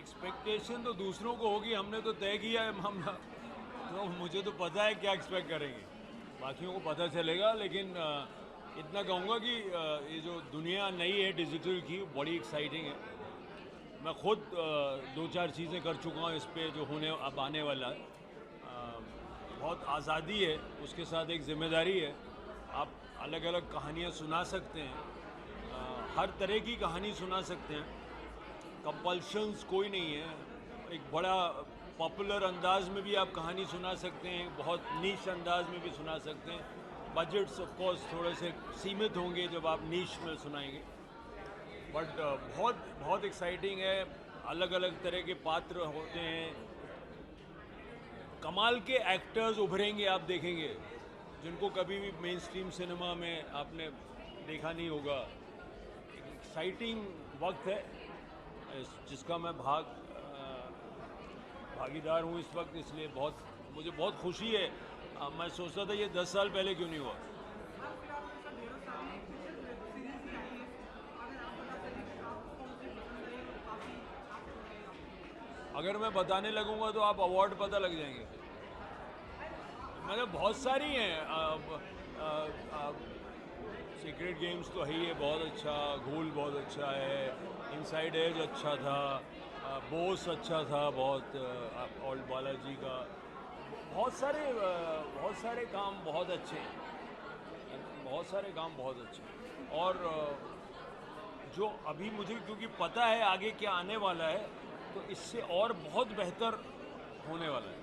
Expectation तो दूसरों को होगी, हमने तो तय किया है मामला, तो मुझे तो पता है क्या एक्सपेक्ट करेंगे, बाकियों को पता चलेगा। लेकिन इतना कहूँगा कि ये जो दुनिया नई है डिजिटल की, बड़ी एक्साइटिंग है। मैं खुद 2-4 चीज़ें कर चुका हूँ इस पे, जो होने अब आने वाला है। बहुत आज़ादी है, उसके साथ एक ज़िम्मेदारी है। आप अलग अलग कहानियाँ सुना सकते हैं, हर तरह की कहानी सुना सकते हैं, कंपल्शंस कोई नहीं है। एक बड़ा पॉपुलर अंदाज में भी आप कहानी सुना सकते हैं, बहुत नीश अंदाज में भी सुना सकते हैं। बजट्स ऑफ कोर्स थोड़े से सीमित होंगे जब आप नीश में सुनाएंगे, बट बहुत बहुत एक्साइटिंग है। अलग अलग तरह के पात्र होते हैं, कमाल के एक्टर्स उभरेंगे, आप देखेंगे, जिनको कभी भी मेन स्ट्रीम सिनेमा में आपने देखा नहीं होगा। एक एक्साइटिंग वक्त है जिसका मैं भागीदार हूँ इस वक्त, इसलिए मुझे बहुत खुशी है। मैं सोचता था ये 10 साल पहले क्यों नहीं हुआ। अगर मैं बताने लगूंगा तो आप अवार्ड पता लग जाएंगे। मतलब बहुत सारी हैं। सीक्रेट गेम्स तो है ही है, बहुत अच्छा। घोल बहुत अच्छा है। इनसाइड एज अच्छा था। बोस अच्छा था बहुत, ओल्ड बालाजी का। बहुत सारे काम बहुत अच्छे हैं, बहुत सारे काम बहुत अच्छे हैं। और जो अभी मुझे क्योंकि पता है आगे क्या आने वाला है, तो इससे और बहुत बेहतर होने वाला है।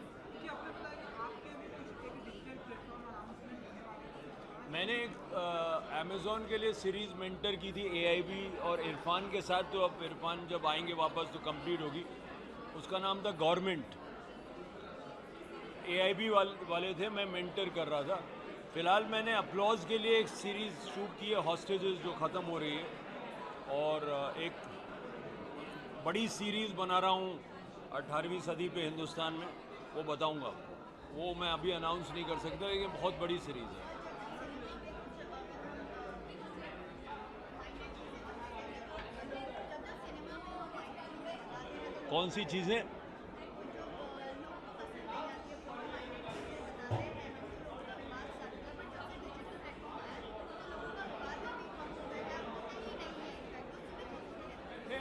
मैंने एक अमेज़ॉन के लिए सीरीज़ मेंटर की थी AIB और इरफान के साथ, तो अब इरफान जब आएंगे वापस तो कंप्लीट होगी। उसका नाम था गवर्नमेंट। AIB वाले थे, मैं मेंटर कर रहा था। फ़िलहाल मैंने अपलॉज के लिए एक सीरीज़ शूट की है, हॉस्टेजेस, जो ख़त्म हो रही है। और एक बड़ी सीरीज़ बना रहा हूँ 18वीं सदी पे हिंदुस्तान में, वो बताऊँगा। वो मैं अभी अनाउंस नहीं कर सकता, लेकिन बहुत बड़ी सीरीज़ है। कौन सी चीज़ें?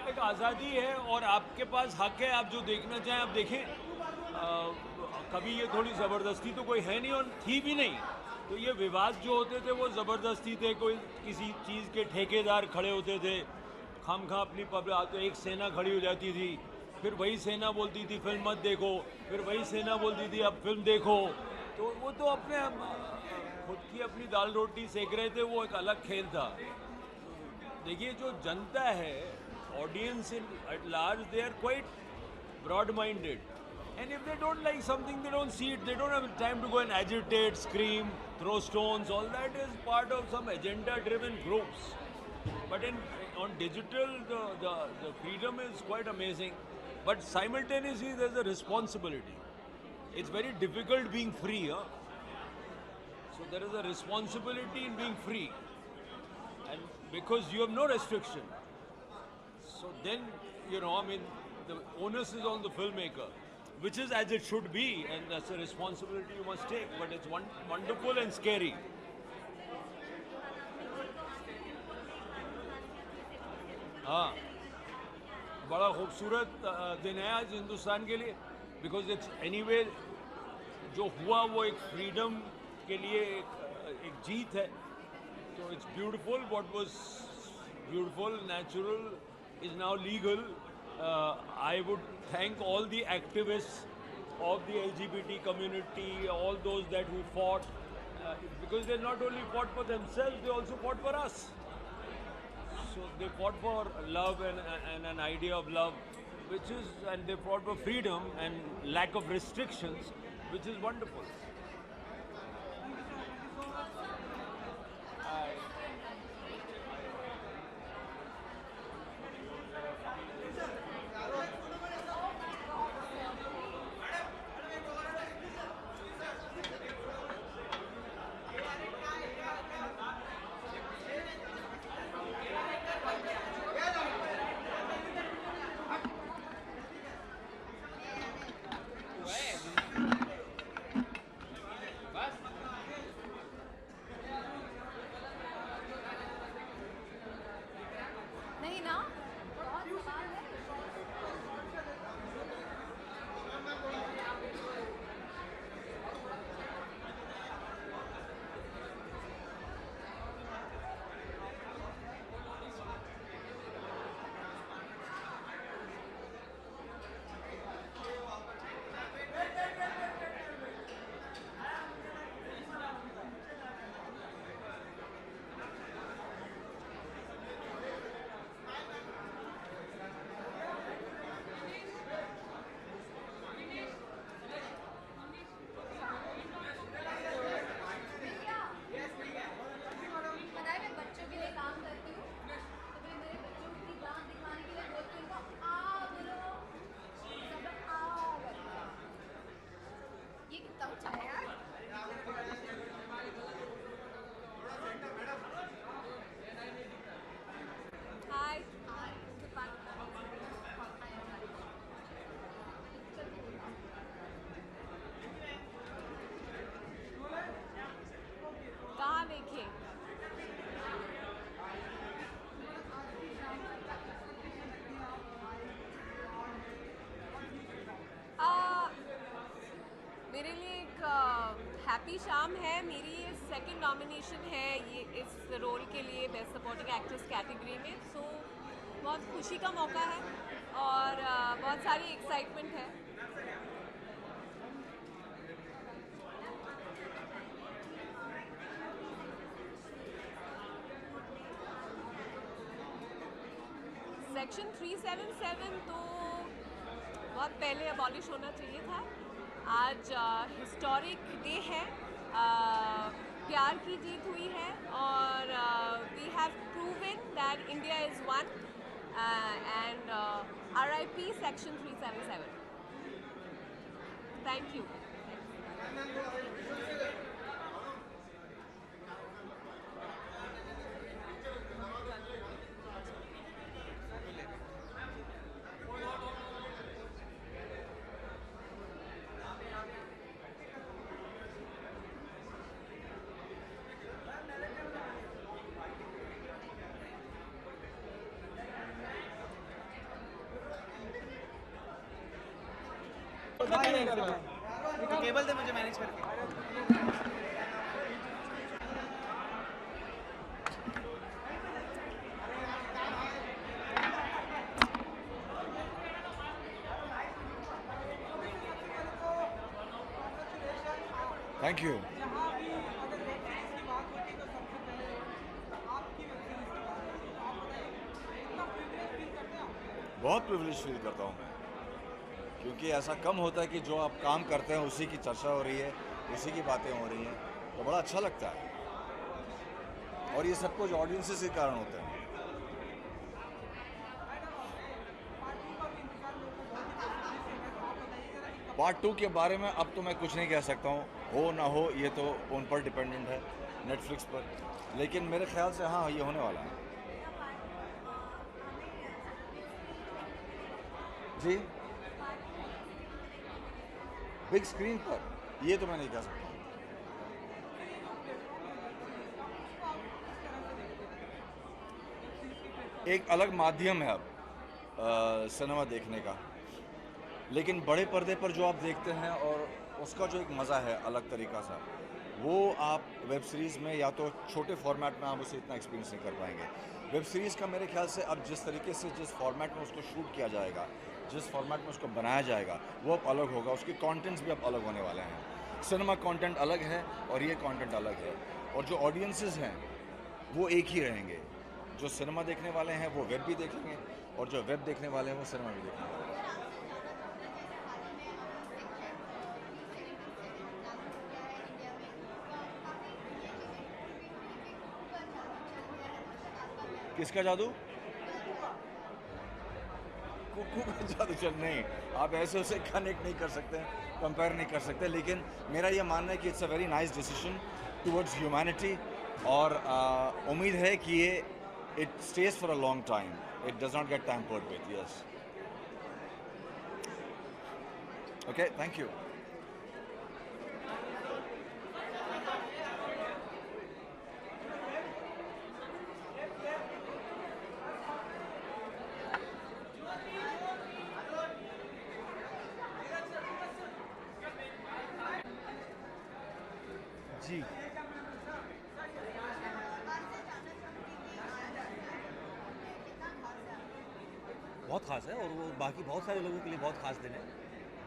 एक आज़ादी है और आपके पास हक है, आप जो देखना चाहें आप देखें। कभी ये थोड़ी ज़बरदस्ती तो कोई है नहीं और थी भी नहीं। तो ये विवाद जो होते थे वो ज़बरदस्ती थे, कोई किसी चीज़ के ठेकेदार खड़े होते थे, खामखा अपनी पब्लिक, तो एक सेना खड़ी हो जाती थी, फिर वही सेना बोलती थी फिल्म मत देखो, फिर वही सेना बोलती थी अब फिल्म देखो। तो वो तो अपने खुद की अपनी दाल रोटी सेक रहे थे, वो एक अलग खेल था। देखिए, जो जनता है, audience at large, they are quite broad-minded, and if they don't like something, they don't see it. They don't have time to go and agitate, scream, throw stones. All that is part of some agenda-driven groups. But on digital, the freedom is quite amazing, but simultaneously there's a responsibility. It's very difficult being free, huh? So there is a responsibility in being free, and because you have no restriction. So then, I mean, the onus is on the filmmaker, which is as it should be, and that's a responsibility you must take, but it's wonderful and scary. हाँ, बड़ा खूबसूरत दिन है आज हिंदुस्तान के लिए, because it's anyway जो हुआ वो एक फ्रीडम के लिए एक जीत है। तो it's beautiful, what was beautiful, natural is now legal. I would thank all the activists of the LGBT community, all those that who fought, because they not only fought for themselves, they also fought for us. So they fought for love and an idea of love, and they fought for freedom and lack of restrictions, which is wonderful. Happy शाम है, मेरी ये second nomination है ये इस role के लिए best supporting actress category में। सो बहुत खुशी का मौका है और बहुत सारी एक्साइटमेंट है। सेक्शन 377 तो बहुत पहले अबॉलिश होना चाहिए था। आज हिस्टोरिक डे है, प्यार की जीत हुई है और we have proven that India is one and RIP section 377। Thank you. केबल दे मुझे मैनेज करके। Thank you. बहुत प्रिविलेज फील करता हूँ मैं, क्योंकि ऐसा कम होता है कि जो आप काम करते हैं उसी की चर्चा हो रही है, उसी की बातें हो रही हैं, तो बड़ा अच्छा लगता है। और ये सब कुछ ऑडियंसेस के कारण होता है। पार्ट 2 के बारे में अब तो मैं कुछ नहीं कह सकता हूँ, हो ना हो ये तो उन पर डिपेंडेंट है, नेटफ्लिक्स पर। लेकिन मेरे ख्याल से हाँ, ये होने वाला है। जी, बिग स्क्रीन पर ये तो मैं नहीं कह सकता। एक अलग माध्यम है अब सिनेमा देखने का, लेकिन बड़े पर्दे पर जो आप देखते हैं और उसका जो एक मज़ा है अलग तरीका सा, वो आप वेब सीरीज़ में या तो छोटे फॉर्मेट में आप उसे इतना एक्सपीरियंस नहीं कर पाएंगे। वेब सीरीज़ का मेरे ख्याल से अब जिस तरीके से जिस फॉर्मेट में उसको शूट किया जाएगा, जिस फॉर्मेट में उसको बनाया जाएगा, वो अब अलग होगा, उसके कंटेंट्स भी अब अलग होने वाले हैं। सिनेमा कंटेंट अलग है और ये कंटेंट अलग है, और जो ऑडियंसेस हैं वो एक ही रहेंगे। जो सिनेमा देखने वाले हैं वो वेब भी देखेंगे, और जो वेब देखने वाले हैं वो सिनेमा भी देखेंगे। किसका जादू? कुकू का जादू। चल नहीं, आप ऐसे उसे कनेक्ट नहीं कर सकते, कंपेयर नहीं कर सकते, लेकिन मेरा ये मानना है कि it's a very nice decision towards humanity, और उम्मीद है कि ये it stays for a long time, it does not get tampered with. Yes, okay, thank you. जी, बहुत ख़ास है और वो बाकी बहुत सारे लोगों के लिए बहुत ख़ास दिन है।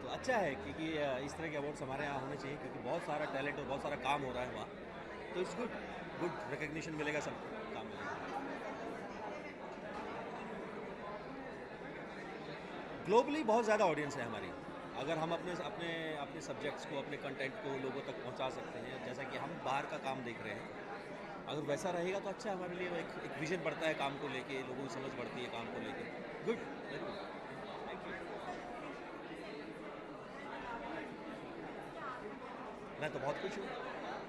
तो अच्छा है क्योंकि इस तरह के अवार्ड्स हमारे यहाँ होने चाहिए, क्योंकि बहुत सारा टैलेंट और बहुत सारा काम हो रहा है वहाँ। तो इट्स गुड, गुड रिकग्निशन मिलेगा, सबको काम मिलेगा। ग्लोबली बहुत ज़्यादा ऑडियंस है हमारी। अगर हम अपने अपने अपने सब्जेक्ट्स को, अपने कंटेंट को लोगों तक पहुंचा सकते हैं, जैसा कि हम बाहर का काम देख रहे हैं, अगर वैसा रहेगा तो अच्छा है हमारे लिए। एक विजन बढ़ता है काम को लेके, लोगों की समझ बढ़ती है काम को लेके। Good, very good, thank you. मैं तो बहुत खुश हूँ,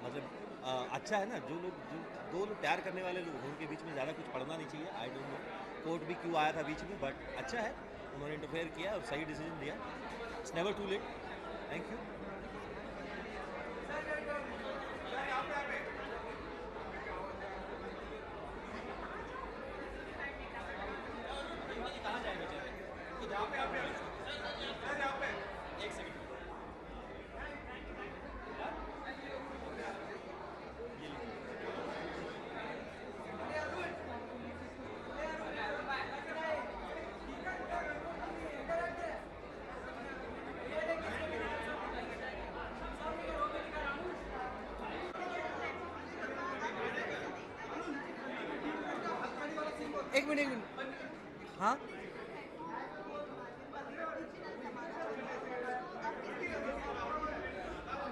मतलब अच्छा है ना, जो दो लोग प्यार करने वाले लोग, उनके बीच में ज़्यादा कुछ पढ़ना नहीं चाहिए। आई डोंट नो कोर्ट भी क्यों आया था बीच में, बट अच्छा है, उन्होंने इंटरफेयर किया और सही डिसीजन दिया। It's never too late. Thank you. एक मिनट हाँ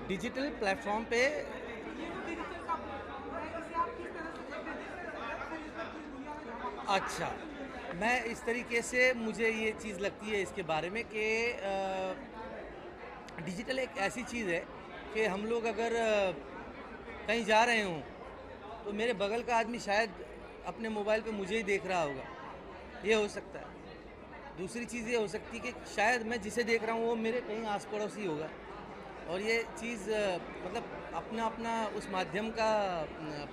डिजिटल प्लेटफॉर्म पे अच्छा, मैं इस तरीके से मुझे ये चीज़ लगती है इसके बारे में कि डिजिटल एक ऐसी चीज़ है कि हम लोग अगर कहीं जा रहे हों तो मेरे बगल का आदमी शायद अपने मोबाइल पे मुझे ही देख रहा होगा, ये हो सकता है। दूसरी चीज़ ये हो सकती है कि शायद मैं जिसे देख रहा हूँ वो मेरे कहीं आस पड़ोसी होगा, और ये चीज़ मतलब अपना अपना उस माध्यम का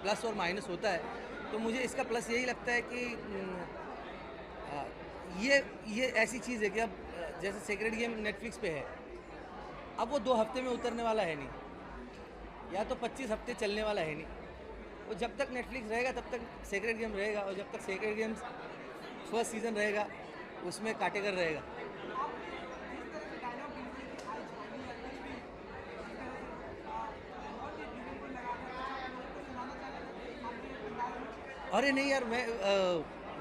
प्लस और माइनस होता है। तो मुझे इसका प्लस यही लगता है कि ये ऐसी चीज़ है कि अब जैसे सेक्रेड गेम नेटफ्लिक्स पे है, अब वो 2 हफ्ते में उतरने वाला है नहीं, या तो 25 हफ्ते चलने वाला है नहीं। वो जब तक नेटफ्लिक्स रहेगा तब तक सेक्रेड गेम रहेगा, और जब तक सेक्रेड गेम्स फर्स्ट सीज़न रहेगा उसमें काटेगर रहेगा। अरे नहीं यार, मैं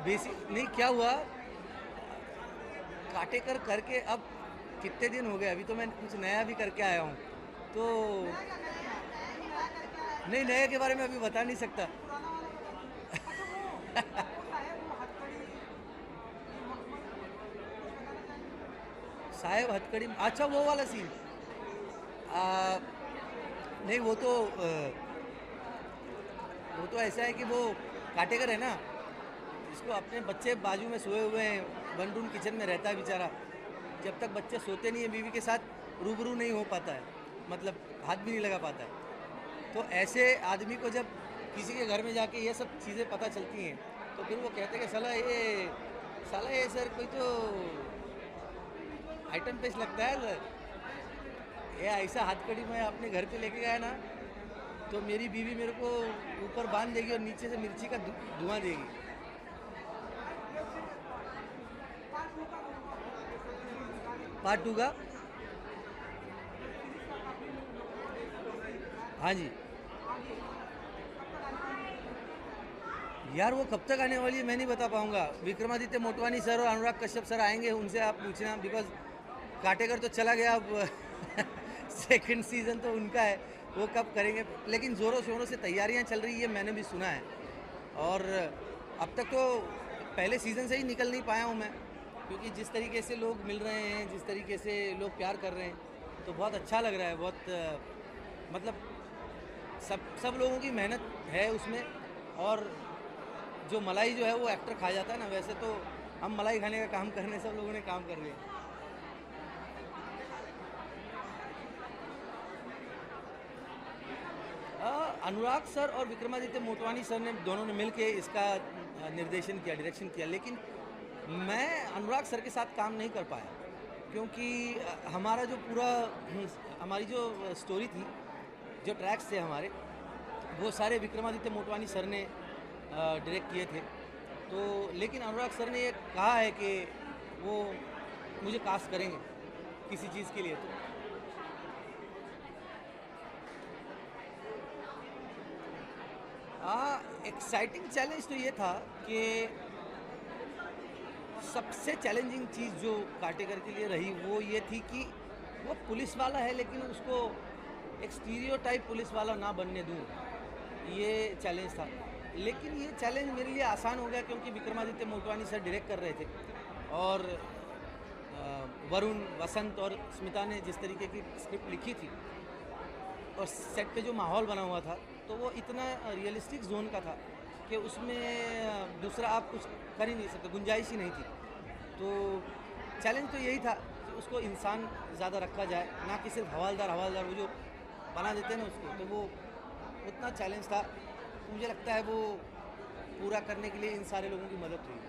बेसिक नहीं, क्या हुआ काटेकर करके अब कितने दिन हो गए, अभी तो मैं कुछ नया भी करके आया हूँ, तो नहीं नए के बारे में अभी बता नहीं सकता। साहेब हथकड़ी, अच्छा वो वाला सीन नहीं, वो तो ऐसा है कि वो काटेगर है ना, इसको अपने बच्चे बाजू में सोए हुए हैं, वन रूम किचन में रहता है बेचारा, जब तक बच्चे सोते नहीं है बीवी के साथ रूबरू नहीं हो पाता है, मतलब हाथ भी नहीं लगा पाता है। तो ऐसे आदमी को जब किसी के घर में जाके ये सब चीज़ें पता चलती हैं तो फिर वो कहते हैं कि साला ये सर कोई तो आइटम पेश लगता है, ये ऐसा हथकड़ी मैं अपने घर पे लेके गया ना तो मेरी बीवी मेरे को ऊपर बांध देगी और नीचे से मिर्ची का धुआं देगी। पार्ट 2 का हाँ जी यार, वो कब तक आने वाली है मैं नहीं बता पाऊंगा। विक्रमादित्य मोटवानी सर और अनुराग कश्यप सर आएंगे, उनसे आप पूछना, बिकॉज काटेगर तो चला गया, अब सेकंड सीज़न तो उनका है, वो कब करेंगे। लेकिन ज़ोरों शोरों से तैयारियां चल रही है, मैंने भी सुना है, और अब तक तो पहले सीज़न से ही निकल नहीं पाया हूँ मैं, क्योंकि जिस तरीके से लोग मिल रहे हैं, जिस तरीके से लोग प्यार कर रहे हैं, तो बहुत अच्छा लग रहा है। बहुत मतलब सब लोगों की मेहनत है उसमें, और जो मलाई जो है वो एक्टर खा जाता है ना, वैसे तो हम मलाई खाने का काम कर रहे हैं, सब लोगों ने काम कर लिया। अनुराग सर और विक्रमादित्य मोटवानी सर ने दोनों ने मिलके इसका निर्देशन किया, डायरेक्शन किया, लेकिन मैं अनुराग सर के साथ काम नहीं कर पाया, क्योंकि हमारा जो हमारी जो स्टोरी थी, जो ट्रैक्स थे हमारे, वो सारे विक्रमादित्य मोटवानी सर ने डायरेक्ट किए थे। तो लेकिन अनुराग सर ने ये कहा है कि वो मुझे कास्ट करेंगे किसी चीज़ के लिए। तो एक्साइटिंग चैलेंज तो ये था कि सबसे चैलेंजिंग चीज़ जो काटेगर के लिए रही वो ये थी कि वो पुलिस वाला है, लेकिन उसको एक स्टीरियोटाइप पुलिस वाला ना बनने दूं, ये चैलेंज था। लेकिन ये चैलेंज मेरे लिए आसान हो गया, क्योंकि विक्रमादित्य मोटवानी सर डायरेक्ट कर रहे थे, और वरुण, वसंत और स्मिता ने जिस तरीके की स्क्रिप्ट लिखी थी, और सेट पे जो माहौल बना हुआ था, तो वो इतना रियलिस्टिक जोन का था कि उसमें दूसरा आप कुछ कर ही नहीं सकते, गुंजाइश ही नहीं थी। तो चैलेंज तो यही था कि उसको इंसान ज़्यादा रखा जाए, ना कि सिर्फ हवालदार वो जो बना देते हैं ना उसको, तो वो उतना चैलेंज था। मुझे लगता है वो पूरा करने के लिए इन सारे लोगों की मदद हुई।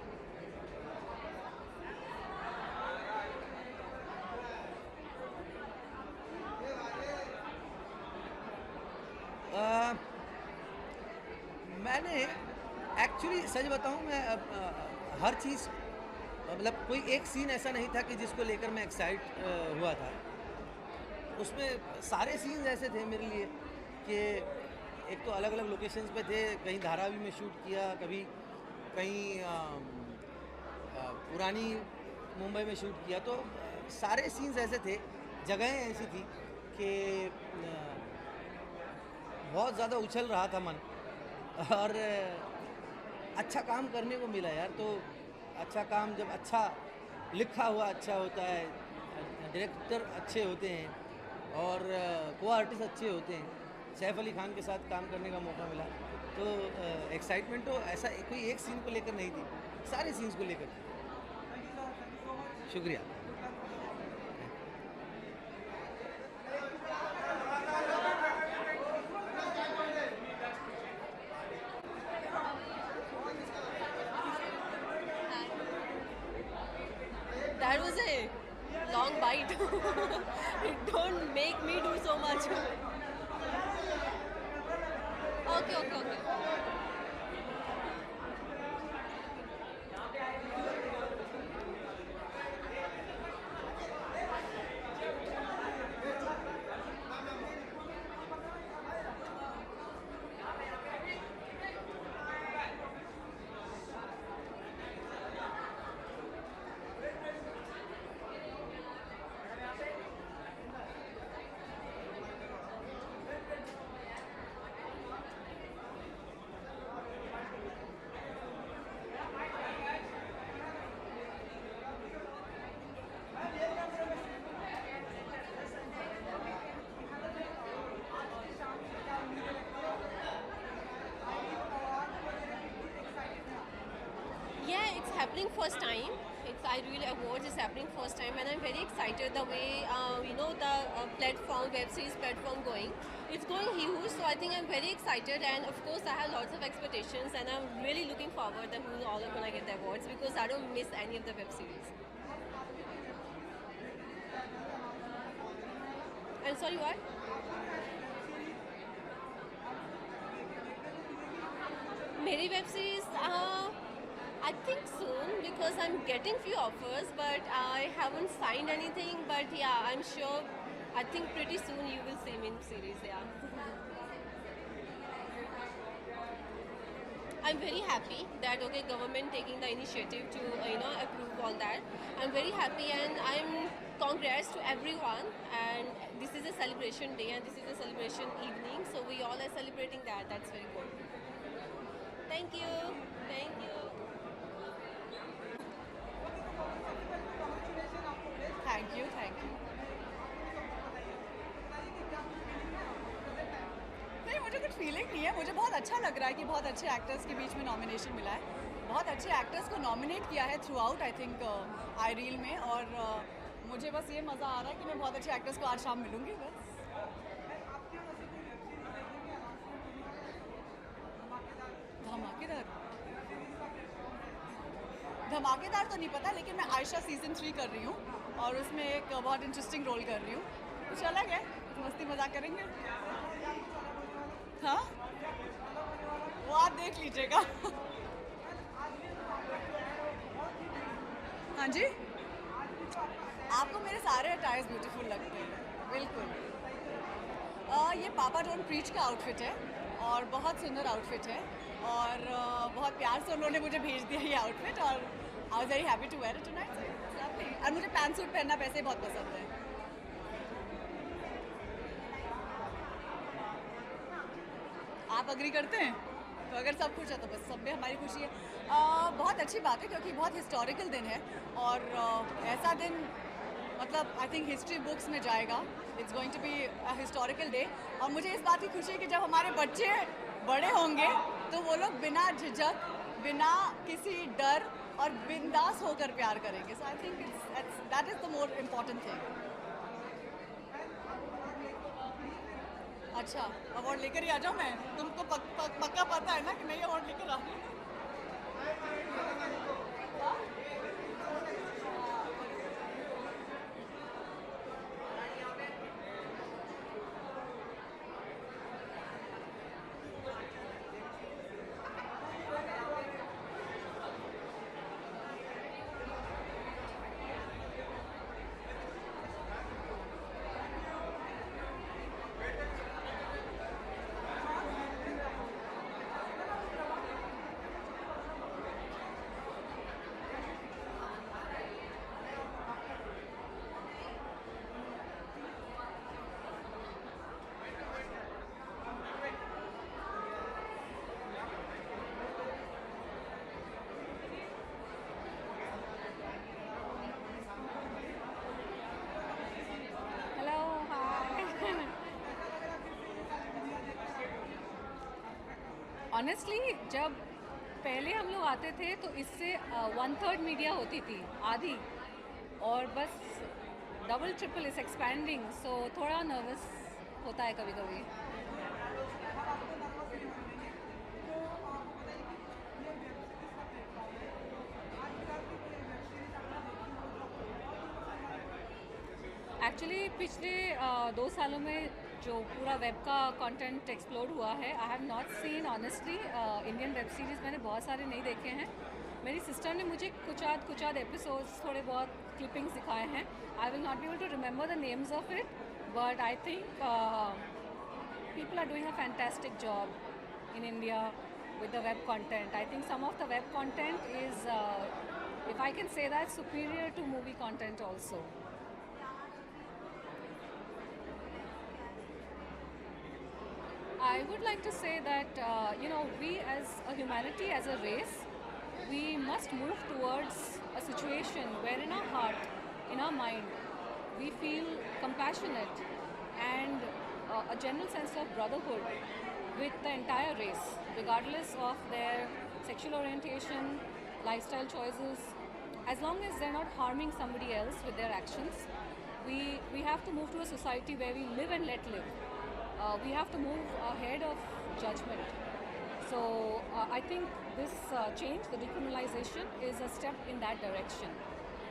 मैंने एक्चुअली सच बताऊं, मैं हर चीज़, मतलब कोई एक सीन ऐसा नहीं था कि जिसको लेकर मैं एक्साइट हुआ था। उसमें सारे सीन्स ऐसे थे मेरे लिए कि एक तो अलग अलग लोकेशंस पे थे, कहीं धारावी में शूट किया, कभी कहीं पुरानी मुंबई में शूट किया, तो सारे सीन्स ऐसे थे, जगहें ऐसी थी कि बहुत ज़्यादा उछल रहा था मन, और अच्छा काम करने को मिला यार। तो अच्छा काम जब अच्छा लिखा हुआ अच्छा होता है, डायरेक्टर अच्छे होते हैं और को आर्टिस्ट अच्छे होते हैं, सैफ अली खान के साथ काम करने का मौका मिला, तो एक्साइटमेंट तो ऐसा कोई एक सीन को लेकर नहीं थी, सारे सीन्स को लेकर थी। शुक्रिया। That was a long bite. Don't make me do so much. Okay. Yeah, it's happening first time. It's I really awards is happening first time, and I'm very excited the way the platform web series platform going. It's going huge, so I think I'm very excited, and of course I have lots of expectations, and I'm really looking forward that who all are gonna get the awards because I don't miss any of the web series. I'm sorry, what? मेरी web series I think soon because I'm getting few offers, but I haven't signed anything. But yeah, I'm sure. I think pretty soon you will see me in series. Yeah. I'm very happy that government taking the initiative to approve all that. I'm very happy, and I'm congrats to everyone. And this is a celebration day, and this is a celebration evening. So we all are celebrating that. That's very good. Thank you. Thank you. Thank you नहीं, मुझे कुछ feeling नहीं है। मुझे बहुत अच्छा लग रहा है कि बहुत अच्छे एक्टर्स के बीच में नॉमिनेशन मिला है, बहुत अच्छे एक्टर्स को नॉमिनेट किया है through out I think I reel में, और मुझे बस ये मज़ा आ रहा है कि मैं बहुत अच्छे एक्टर्स को आज शाम मिलूंगी। बस धमाकेदार तो नहीं पता, लेकिन मैं आयशा सीज़न 3 कर रही हूँ और उसमें एक बहुत इंटरेस्टिंग रोल कर रही हूँ। कुछ अलग है, मस्ती मजाक करेंगे। हाँ, वो आप देख लीजिएगा। हाँ जी, आपको मेरे सारे अटायर्स ब्यूटीफुल लगते हैं, बिल्कुल। ये पापा डोंट प्रीच का आउटफिट है और बहुत सुंदर आउटफिट है, और बहुत प्यार से उन्होंने मुझे भेज दिया ये आउटफिट, और I was very happy to wear it tonight. और मुझे पैंट सूट पहनना वैसे ही बहुत पसंद है। आप अग्री करते हैं? तो अगर सब खुश है तो बस सब में हमारी खुशी है। बहुत अच्छी बात है क्योंकि बहुत हिस्टोरिकल दिन है, और ऐसा दिन मतलब आई थिंक हिस्ट्री बुक्स में जाएगा। It's going to be a historical day, और मुझे इस बात की खुशी है कि जब हमारे बच्चे बड़े होंगे तो वो लोग बिना झिझक, बिना किसी डर और बिंदास होकर प्यार करेंगे। So I think that is the more important thing. अच्छा, अवार्ड लेकर ही आ जाऊँ मैं? तुमको पक्का पता है ना कि मैं ये अवार्ड लेकर आ रही हूँ। ऑनेस्टली जब पहले हम लोग आते थे तो इससे 1/3 मीडिया होती थी, आधी, और बस डबल ट्रिपल इज एक्सपैंडिंग, सो थोड़ा नर्वस होता है कभी कभी। एक्चुअली पिछले 2 सालों में जो पूरा वेब का कंटेंट एक्सप्लोर हुआ है, I have not seen honestly Indian web series, मैंने बहुत सारे नहीं देखे हैं। मेरी सिस्टर ने मुझे कुछ आध एपिसोड्स, थोड़े बहुत क्लिपिंग्स दिखाए हैं। I will not be able to remember the names of it, but I think people are doing a fantastic job in India with the web content. I think some of the web content is, if I can say that, superior to movie content also. I would like to say that we as a humanity, as a race, we must move towards a situation where in our heart, in our mind, we feel compassionate and a general sense of brotherhood with the entire race, regardless of their sexual orientation, lifestyle choices. As long as they're not harming somebody else with their actions, we have to move to a society where we live and let live. We have to move ahead of judgment. So I think this change, the decriminalization, is a step in that direction.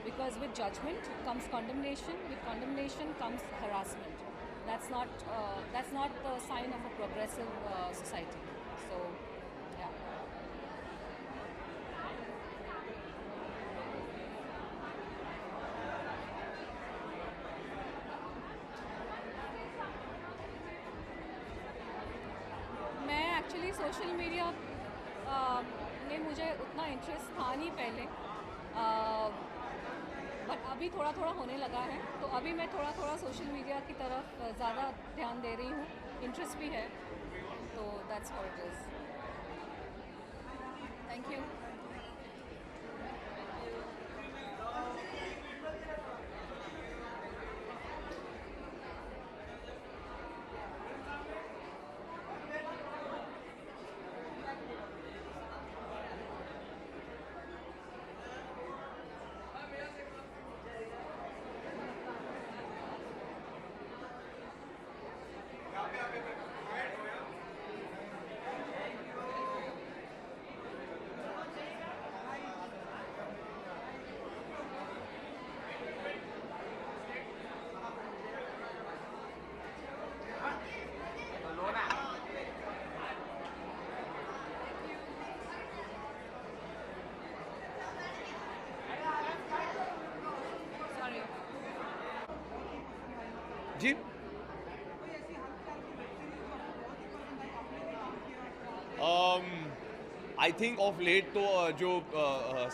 Because with judgment comes condemnation. With condemnation comes harassment. That's not the sign of a progressive society. So, yeah. मैं actually social media में मुझे उतना interest था नहीं पहले, but अभी थोड़ा थोड़ा होने लगा है, तो अभी मैं थोड़ा थोड़ा सोशल मीडिया की तरफ ज़्यादा ध्यान दे रही हूँ, इंटरेस्ट भी है, तो that's what it is. Thank you. जी आई थिंक ऑफ लेट तो जो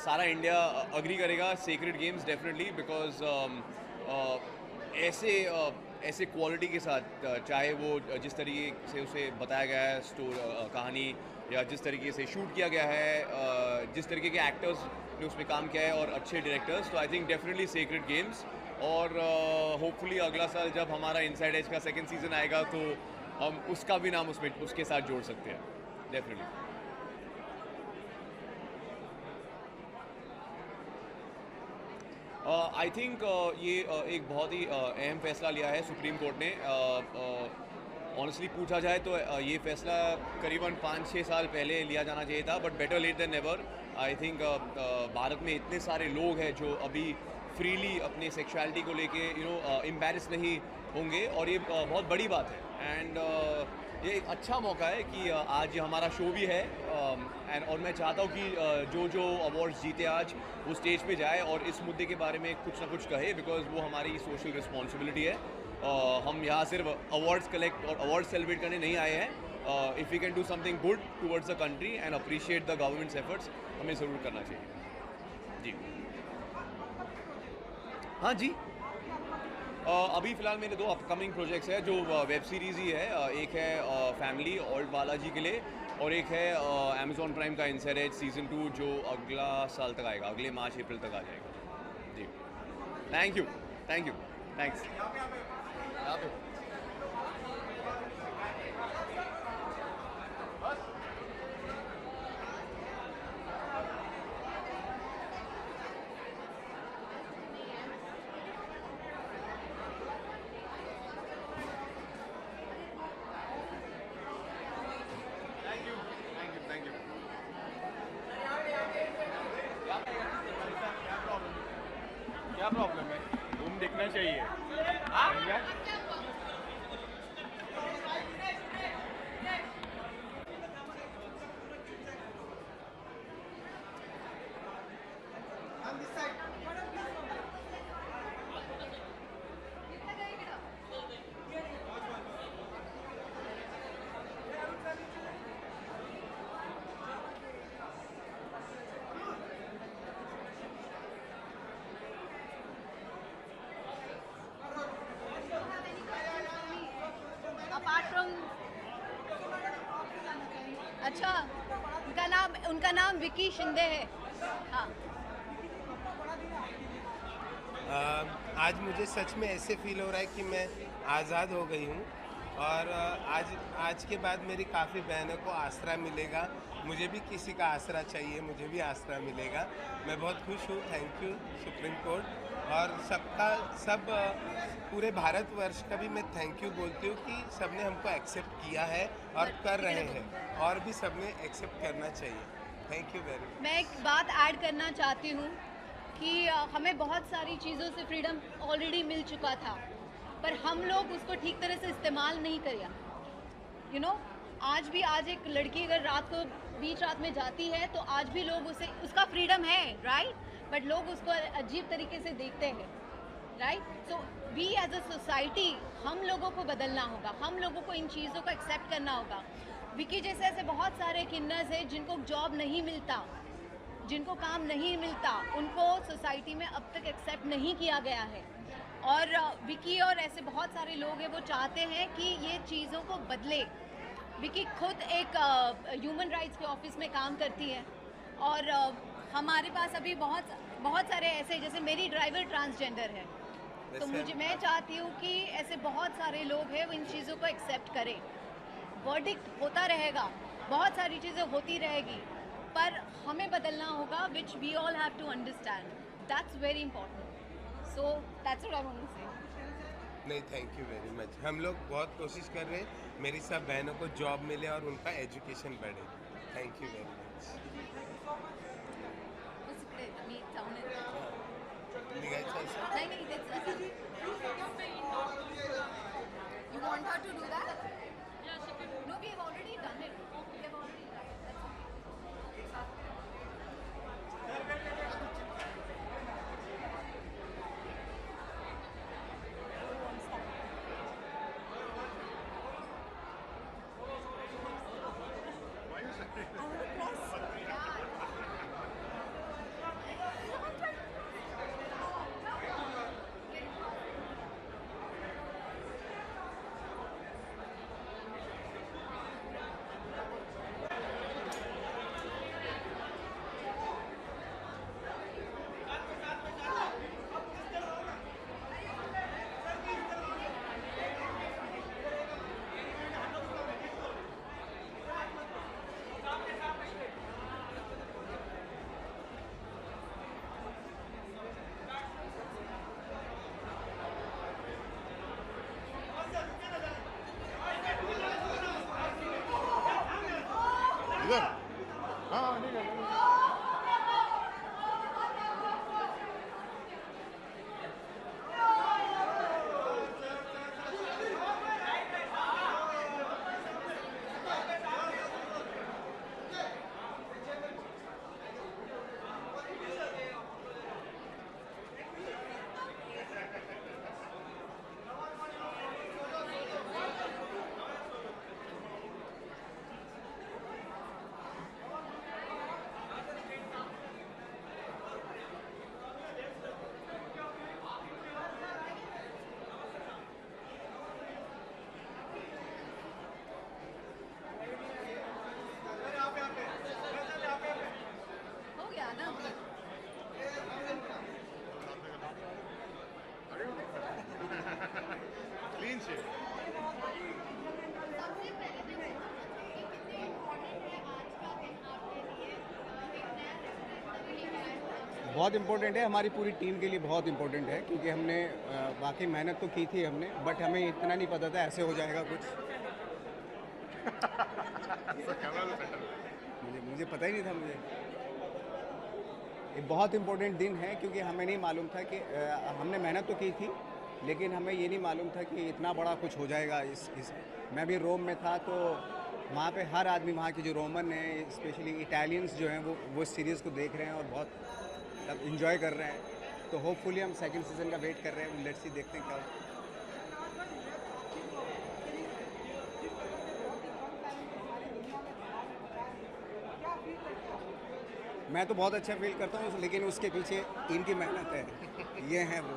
सारा इंडिया अग्री करेगा, सेक्रेड गेम्स डेफिनेटली, बिकॉज ऐसे क्वालिटी के साथ, चाहे वो जिस तरीके से उसे बताया गया है कहानी, या जिस तरीके से शूट किया गया है, जिस तरीके के एक्टर्स ने उसमें काम किया है और अच्छे डायरेक्टर्स, तो I think definitely sacred games. और होपफुली अगला साल जब हमारा इनसाइड एज का सेकंड सीज़न आएगा तो हम उसका भी नाम उसके साथ जोड़ सकते हैं, डेफिनेटली। आई थिंक ये एक बहुत ही अहम फैसला लिया है सुप्रीम कोर्ट ने। ऑनेस्टली पूछा जाए तो ये फैसला करीबन 5-6 साल पहले लिया जाना चाहिए था, but better late than never. I think Bharat में इतने सारे लोग हैं जो अभी फ्रीली अपने सेक्सुअलिटी को लेके एम्बैरेस नहीं होंगे, और ये बहुत बड़ी बात है। एंड ये एक अच्छा मौका है कि आज हमारा शो भी है, और मैं चाहता हूँ कि जो अवार्ड्स जीते आज वो स्टेज पे जाए और इस मुद्दे के बारे में कुछ ना कुछ कहे, बिकॉज वो हमारी सोशल रिस्पॉन्सिबिलिटी है। हम यहाँ सिर्फ अवार्ड्स कलेक्ट और अवार्ड्स सेलिब्रेट करने नहीं आए हैं। If we can do something good towards the country and appreciate the government's efforts, हमें ज़रूर करना चाहिए। जी हाँ जी, अभी फ़िलहाल मेरे 2 अपकमिंग प्रोजेक्ट्स हैं जो वेब सीरीज़ ही है। एक है फैमिली ओल्ड बालाजी के लिए, और एक है अमेज़ॉन प्राइम का इनसाइड एज सीज़न 2 जो अगला साल तक आएगा, अगले मार्च-अप्रैल तक आ जाएगा। जी थैंक यू, थैंक्स। चाहिए। अपार्ट फ्रॉम अच्छा उनका नाम विकी शिंदे है। हाँ आज मुझे सच में ऐसे फील हो रहा है कि मैं आज़ाद हो गई हूँ और आज के बाद मेरी काफ़ी बहनों को आसरा मिलेगा। मुझे भी किसी का आसरा चाहिए, मुझे भी आसरा मिलेगा। मैं बहुत खुश हूँ। थैंक यू सुप्रीम कोर्ट और सब पूरे भारतवर्ष का भी मैं थैंक यू बोलती हूँ कि सबने हमको एक्सेप्ट किया है और कर रहे हैं और भी सबने एक्सेप्ट करना चाहिए। Thank you very much. मैं एक बात ऐड करना चाहती हूँ कि हमें बहुत सारी चीज़ों से फ्रीडम ऑलरेडी मिल चुका था, पर हम लोग उसको ठीक तरह से इस्तेमाल नहीं किया। यू नो, आज एक लड़की अगर बीच रात में जाती है तो आज भी लोग उसका फ्रीडम है, राइट, बट लोग उसको अजीब तरीके से देखते हैं, right. So we as a society हम लोगों को बदलना होगा, हम लोगों को इन चीज़ों को एक्सेप्ट करना होगा। विकी जैसे ऐसे बहुत सारे किन्नर्स हैं जिनको जॉब नहीं मिलता, जिनको काम नहीं मिलता, उनको सोसाइटी में अब तक एक्सेप्ट नहीं किया गया है। और विकी और ऐसे बहुत सारे लोग हैं वो चाहते हैं कि ये चीज़ों को बदले। विकी खुद एक ह्यूमन राइट्स के ऑफिस में काम करती है और हमारे पास अभी बहुत सारे ऐसे, जैसे मेरी ड्राइवर ट्रांसजेंडर है, तो मैं चाहती हूँ कि ऐसे बहुत सारे लोग हैं वो इन चीज़ों को एक्सेप्ट करें। वर्डिक्ट होता रहेगा, बहुत सारी चीज़ें होती रहेगी, पर हमें बदलना होगा, which we all have to understand. That's very important. So that's what I want to say. नहीं, थैंक यू वेरी मच। हम लोग बहुत कोशिश कर रहे हैं मेरी सब बहनों को जॉब मिले और उनका एजुकेशन बढ़े। Thank you very much. You want her to do that? Yeah, she can. No, we have already done it. We have already done it. That's okay. इधर हाँ ठीक है। हो गया ना? Clean shave. बहुत इम्पोर्टेंट है, हमारी पूरी टीम के लिए बहुत इम्पोर्टेंट है, क्योंकि हमने बाकी मेहनत तो की थी हमने, बट हमें इतना नहीं पता था ऐसे हो जाएगा कुछ। मुझे पता ही नहीं था। मुझे ये बहुत इम्पोर्टेंट दिन है, क्योंकि हमें नहीं मालूम था कि हमने मेहनत तो की थी, लेकिन हमें ये नहीं मालूम था कि इतना बड़ा कुछ हो जाएगा। इस मैं भी रोम में था, तो वहाँ पे हर आदमी, वहाँ के जो रोमन हैं, स्पेशली इटालियंस जो हैं, वो इस सीरीज़ को देख रहे हैं और बहुत इन्जॉय कर रहे हैं। तो होपफुली हम सेकंड सीज़न का वेट कर रहे हैं। लेट्स सी, देखते हैं क्या होता है। मैं तो बहुत अच्छा फील करता हूँ, लेकिन उसके पीछे इनकी मेहनत है। ये हैं वो,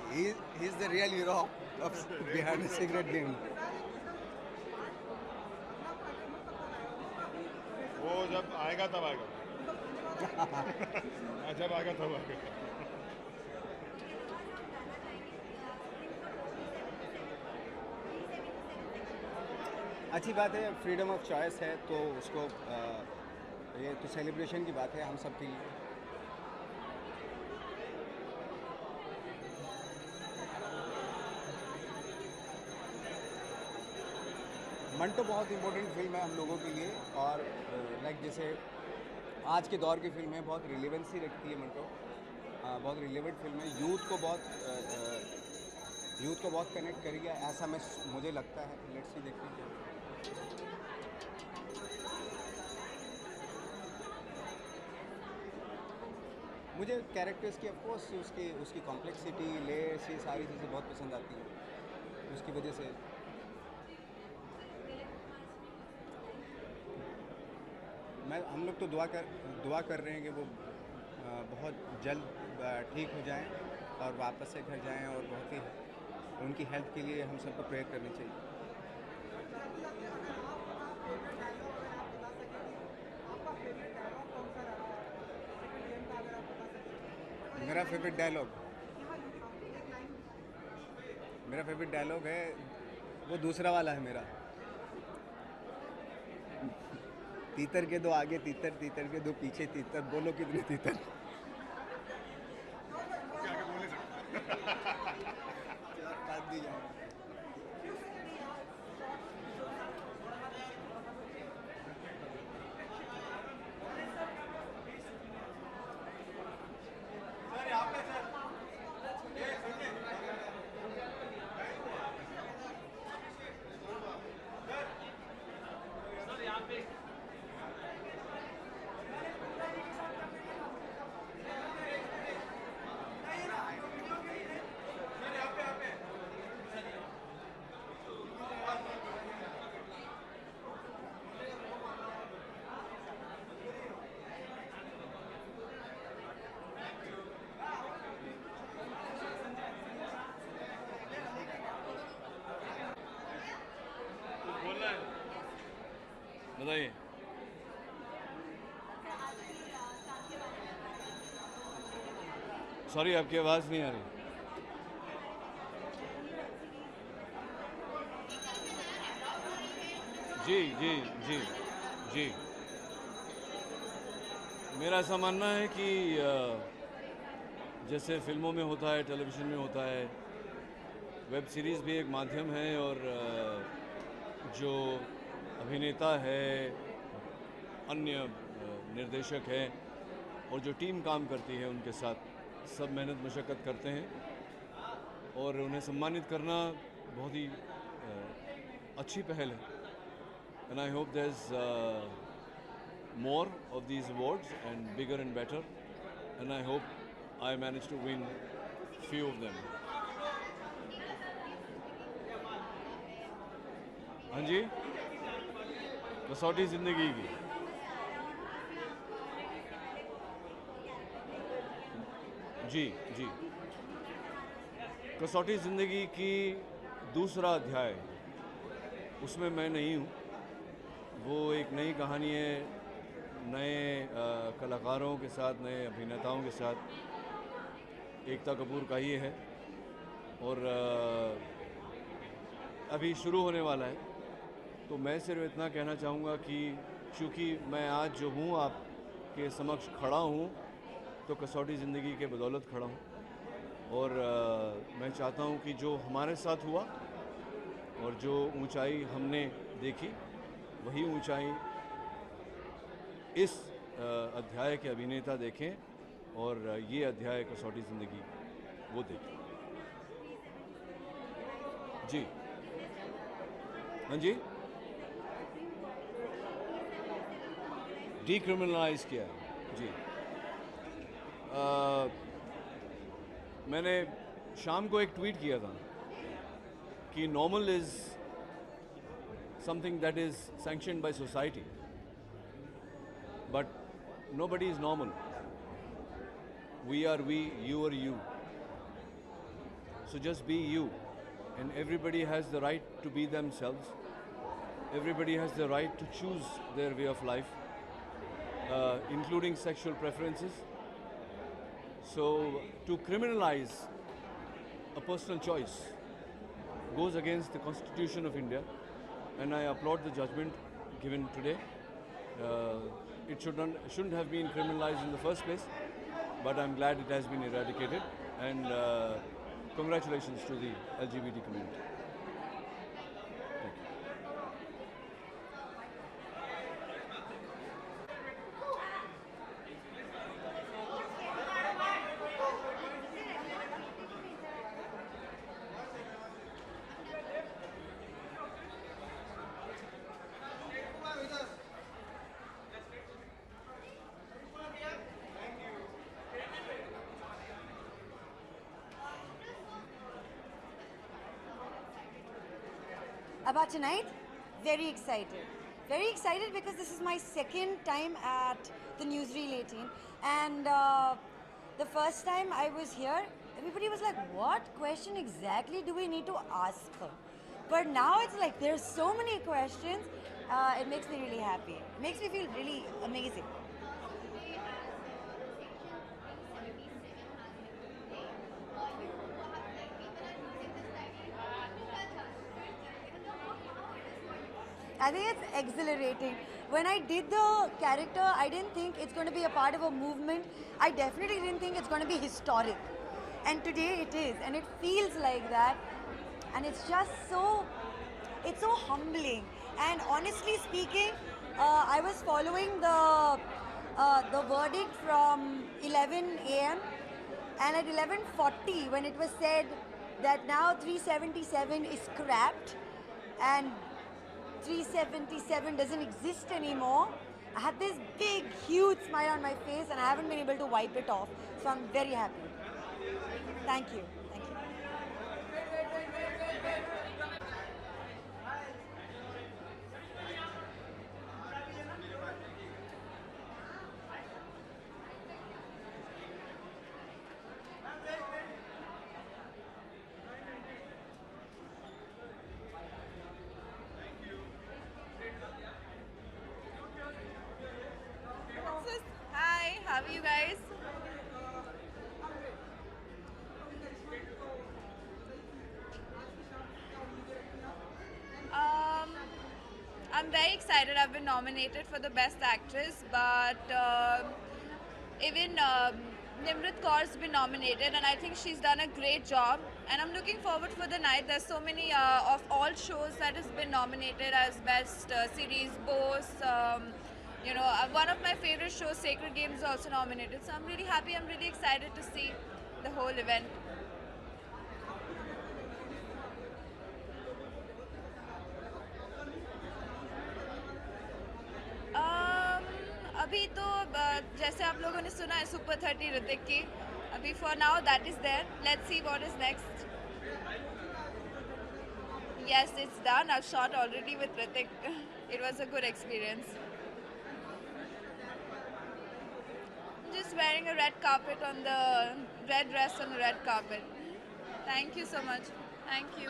he is the real hero of behind the secret game. वो जब आएगा तब आएगा। जब आएगा तब आएगा। अच्छी बात है, फ्रीडम ऑफ चॉइस है, तो उसको ये तो सेलिब्रेशन की बात है हम सब के लिए। मंटो बहुत इम्पोर्टेंट फिल्म है हम लोगों के लिए, और लाइक जैसे आज के दौर की फिल्म है, बहुत रिलेवेंसी रखती है मंटो। बहुत रिलेवेंट फिल्म है, यूथ को बहुत कनेक्ट करेगी, ऐसा मुझे लगता है। लेट्स सी, देखते हैं। मुझे कैरेक्टर्स की ऑफकोर्स उसकी कॉम्प्लेक्सिटी, लेयर्स, ये सारी चीज़ें बहुत पसंद आती हैं। उसकी वजह से हम लोग तो दुआ कर रहे हैं कि वो बहुत जल्द ठीक हो जाएं और वापस से घर जाएं, और बहुत ही उनकी हेल्थ के लिए हम सबको प्रेयर करनी चाहिए। मेरा फेवरेट डायलॉग है, वो दूसरा वाला है मेरा। तीतर के दो आगे तीतर, तीतर के दो पीछे तीतर, बोलो कितने तीतर। बताइए। सॉरी, आपकी आवाज़ नहीं आ रही। जी जी जी जी, मेरा ऐसा मानना है कि जैसे फिल्मों में होता है, टेलीविज़न में होता है, वेब सीरीज़ भी एक माध्यम है, और जो अभिनेता है, अन्य निर्देशक हैं, और जो टीम काम करती है, उनके साथ सब मेहनत मशक्क़त करते हैं, और उन्हें सम्मानित करना बहुत ही अच्छी पहल है। And I hope there is more of these awards and bigger and better, and I hope I manage to win few of them. हाँ जी, कसौटी ज़िंदगी की। जी जी, कसौटी ज़िंदगी की दूसरा अध्याय, उसमें मैं नहीं हूँ। वो एक नई कहानी है, नए कलाकारों के साथ, नए अभिनेताओं के साथ। एकता कपूर का ही है, और अभी शुरू होने वाला है। तो मैं सिर्फ इतना कहना चाहूँगा कि चूँकि मैं आज जो हूँ, आपके समक्ष खड़ा हूँ, तो कसौटी ज़िंदगी के बदौलत खड़ा हूँ। और मैं चाहता हूँ कि जो हमारे साथ हुआ और जो ऊंचाई हमने देखी, वही ऊंचाई इस अध्याय के अभिनेता देखें, और ये अध्याय कसौटी ज़िंदगी वो देखें। जी हाँ जी, डीक्रिमिनलाइज किया जी। मैंने शाम को एक ट्वीट किया था कि normal is something that is sanctioned by society, but nobody is normal. We are we, you are you. So just be you. And everybody has the right to be themselves. Everybody has the right to choose their way of life, including sexual preferences. So to criminalize a personal choice goes against the Constitution of India, and I applaud the judgment given today. It shouldn't have been criminalized in the first place, but I'm glad it has been eradicated, and congratulations to the LGBT community. Thank you. About tonight? Very excited. Very excited because this is my second time at the Newsreel 18. And the first time I was here, everybody was like, what question exactly do we need to ask her? But now it's like there's so many questions. It makes me really happy. It makes me feel really amazing. I think it's exhilarating. When I did the character, I didn't think it's going to be a part of a movement. I definitely didn't think it's going to be historic. And today it is. And it feels like that. And it's just so, it's so humbling. And honestly speaking, I was following the verdict from 11 a.m. And at 11:40, when it was said that now 377 is scrapped and 377 doesn't exist anymore, I had this big, huge smile on my face and I haven't been able to wipe it off. So I'm very happy. Thank you. Thank you. Hi, how are you guys? I'm very excited. I've been nominated for the Best Actress, but even Nimrat Kaur's been nominated, and I think she's done a great job. And I'm looking forward for the night. There's so many of all shows that has been nominated as Best Series, Bose. One of my favorite shows, Sacred Games, is also nominated. So I'm really happy. I'm really excited to see the whole event. अभी तो जैसे आप लोगों ने सुना है super 30 Hrithik की, अभी for now that is there. Let's see what is next. Yes, it's done. I've shot already with Hrithik. It was a good experience. Just wearing a red carpet on the red dress on the red carpet. Thank you so much. Thank you.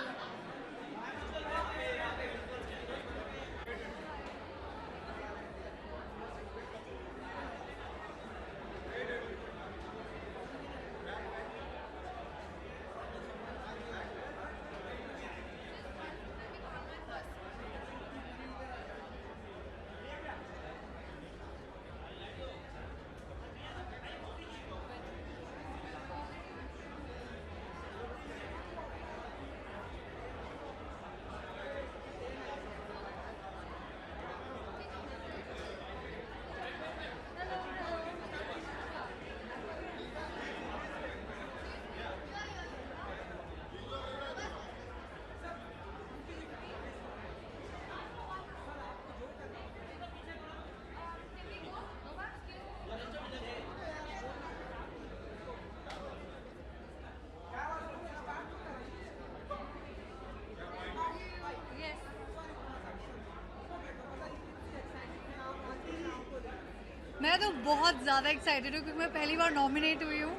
मैं तो बहुत ज़्यादा excited हूँ क्योंकि मैं पहली बार nominate हुई हूँ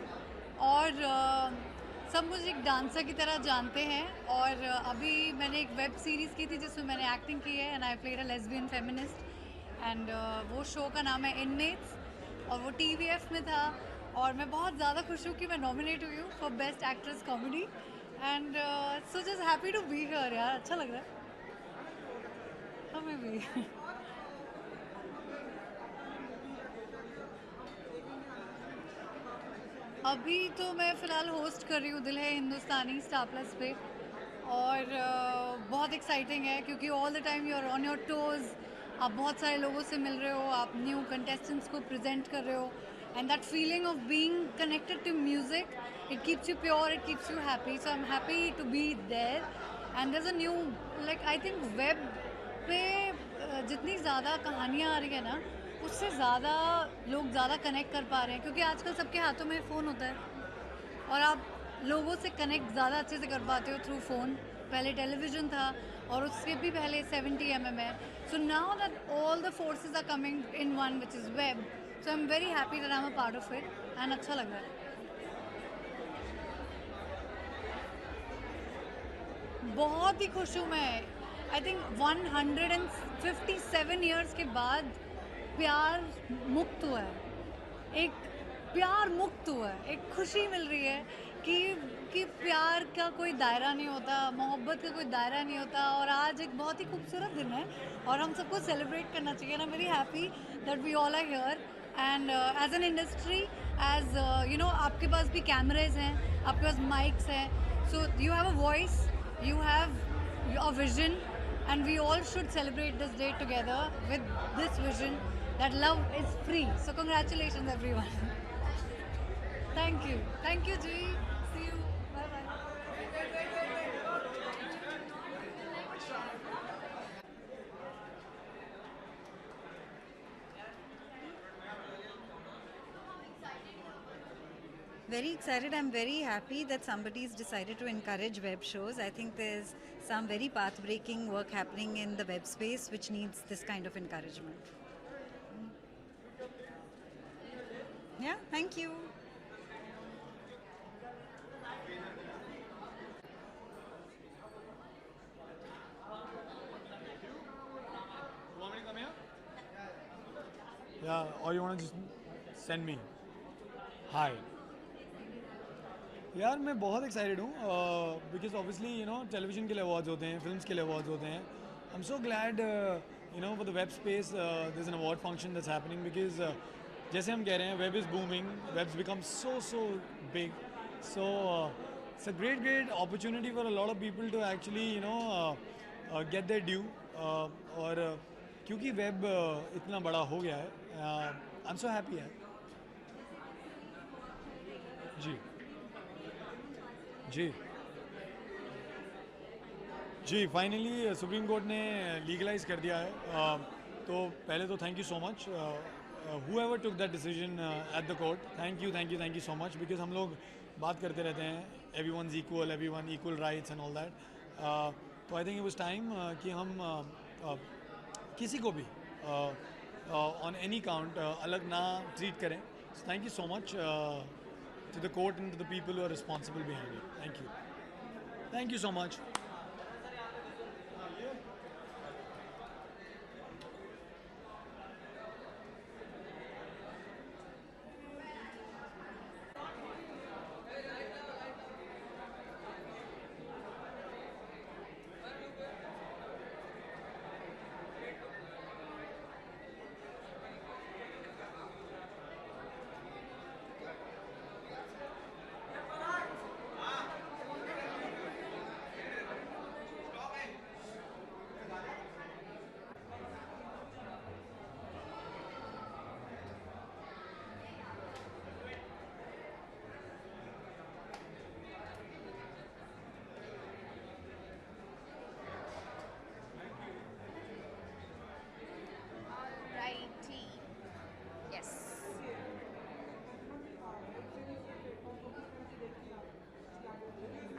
और सब मुझे एक डांसर की तरह जानते हैं और अभी मैंने एक वेब सीरीज़ की थी जिसमें मैंने एक्टिंग की है and I played a lesbian feminist and वो शो का नाम है इनमेट्स और वो TVF में था और मैं बहुत ज़्यादा खुश हूँ कि मैं नॉमिनेट हुई हूँ for best actress comedy and so just happy to be here यार, अच्छा लग रहा है हमें भी। अभी तो मैं फ़िलहाल होस्ट कर रही हूँ दिल है हिंदुस्तानी स्टार प्लस पे और बहुत एक्साइटिंग है क्योंकि all the time you are on your toes, आप बहुत सारे लोगों से मिल रहे हो, आप न्यू कंटेस्टेंट्स को प्रेजेंट कर रहे हो and that feeling of being connected to music, it keeps you pure, it keeps you happy, so I am happy to be there and there is a new like I think web पे जितनी ज़्यादा कहानियाँ आ रही है ना उससे ज़्यादा लोग ज़्यादा कनेक्ट कर पा रहे हैं क्योंकि आजकल सबके हाथों में फ़ोन होता है और आप लोगों से कनेक्ट ज़्यादा अच्छे से कर पाते हो थ्रू फ़ोन। पहले टेलीविज़न था और उससे भी पहले 70 mm है, so now that all the forces are coming in one which is web, so I am very happy that I am a part of it and अच्छा लग रहा है। बहुत ही खुश हूँ मैं, आई थिंक 157 ईयर्स के बाद प्यार मुक्त हुआ है, एक प्यार मुक्त हुआ है, एक खुशी मिल रही है कि प्यार का कोई दायरा नहीं होता, मोहब्बत का कोई दायरा नहीं होता और आज एक बहुत ही खूबसूरत दिन है और हम सबको सेलिब्रेट करना चाहिए। And I am very happy that we all are here and as an industry, as you know, आपके पास भी कैमरेज हैं, आपके पास माइक्स हैं, so you have a voice, you have a vision and we all should celebrate this day together with this vision that love is free. So congratulations everyone. Thank you ji, see you, bye bye. Very excited. I'm very happy that somebody's decided to encourage web shows. I think there's some very path-breaking work happening in the web space which needs this kind of encouragement. Yeah, thank you. Want me to come here? Yeah, or you want to just send me? Hi. यार मैं बहुत excited हूँ because obviously you know television के लिए awards होते हैं, films के लिए अवार्ड्स होते हैं. I am so glad you know for the web space there is an award function that's happening because जैसे हम कह रहे हैं web is booming, webs become so big, so it's a great opportunity for a lot of people to actually you know get their due और क्योंकि web इतना बड़ा हो गया है, आई एम सो हैप्पी है जी फाइनली सुप्रीम कोर्ट ने legalise कर दिया है. तो पहले तो thank you so much whoever took that decision at the court. Thank you so much because हम लोग बात करते रहते हैं everyone's equal, everyone equal rights and all that. तो I think it was time कि हम किसी को भी on any count अलग ना treat करें. So thank you so much to the court and to the people who are responsible behind it. Thank you so much.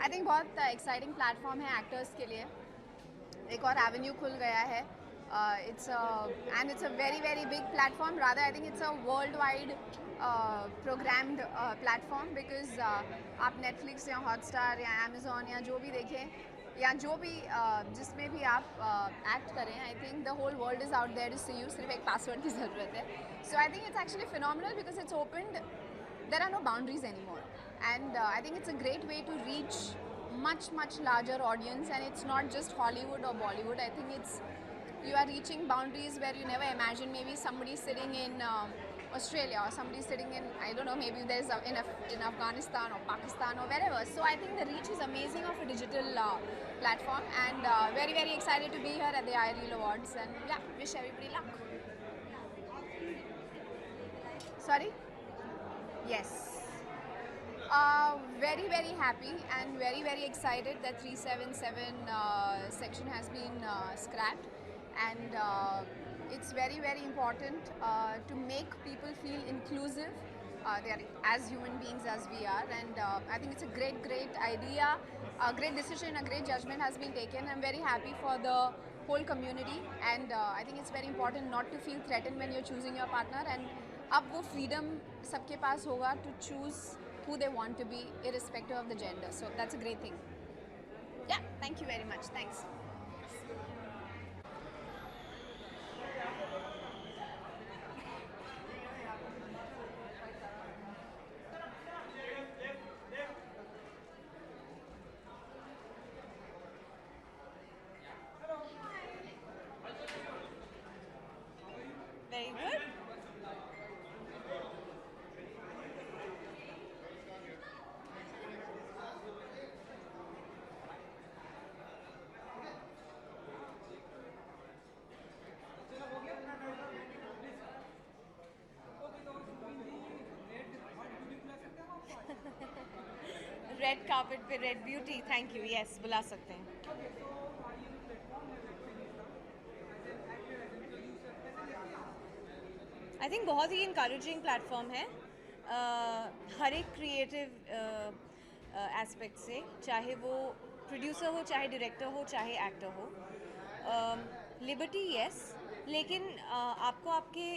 I think बहुत exciting platform है एक्टर्स के लिए, एक और एवेन्यू खुल गया है It's a very very big platform. Rather, I think it's a worldwide programmed platform because आप Netflix या Hotstar या Amazon या जो भी देखें या जो भी जिसमें भी आप एक्ट करें, I think the whole world is out there to see you. सिर्फ एक पासवर्ड की ज़रूरत है. So I think it's actually phenomenal because it's opened. There are no boundaries any more and I think it's a great way to reach much larger audience, and it's not just Hollywood or Bollywood. I think it's you are reaching boundaries where you never imagined. Maybe somebody sitting in Australia or somebody sitting in, I don't know, maybe there's in Afghanistan or Pakistan or wherever. So I think the reach is amazing of a digital platform, and very very excited to be here at the iReel Awards, and yeah, wish everybody luck. Sorry? Yes. Very very happy and very very excited that 377 section has been scrapped, and it's very very important to make people feel inclusive. They are as human beings as we are, and I think it's a great idea, a great decision, a great judgment has been taken. I'm very happy for the whole community, and I think it's very important not to feel threatened when you're choosing your partner, and अब वो freedom सबके पास होगा to choose who they want to be irrespective of the gender. So that's a great thing. Yeah, thank you very much. Thanks. Very good. Red carpet पे red beauty, thank you. Yes, बुला सकते हैं. I think बहुत ही encouraging platform है हर एक creative aspect से, चाहे वो प्रोड्यूसर हो, चाहे डायरेक्टर हो, चाहे एक्टर हो. लिबर्टी यस, लेकिन आपको आपके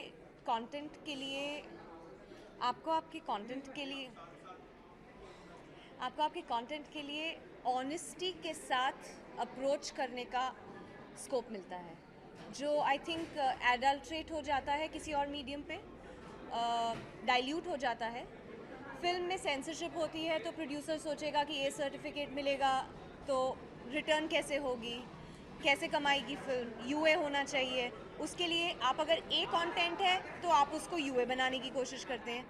कंटेंट के लिए ऑनेस्टी के साथ अप्रोच करने का स्कोप मिलता है, जो आई थिंक एडल्ट्रेट हो जाता है किसी और मीडियम पे, डाइल्यूट हो जाता है. फिल्म में सेंसरशिप होती है तो प्रोड्यूसर सोचेगा कि ये सर्टिफिकेट मिलेगा तो रिटर्न कैसे होगी, कैसे कमाएगी फिल्म, यूए होना चाहिए. उसके लिए आप अगर ए कंटेंट है तो आप उसको यूए बनाने की कोशिश करते हैं.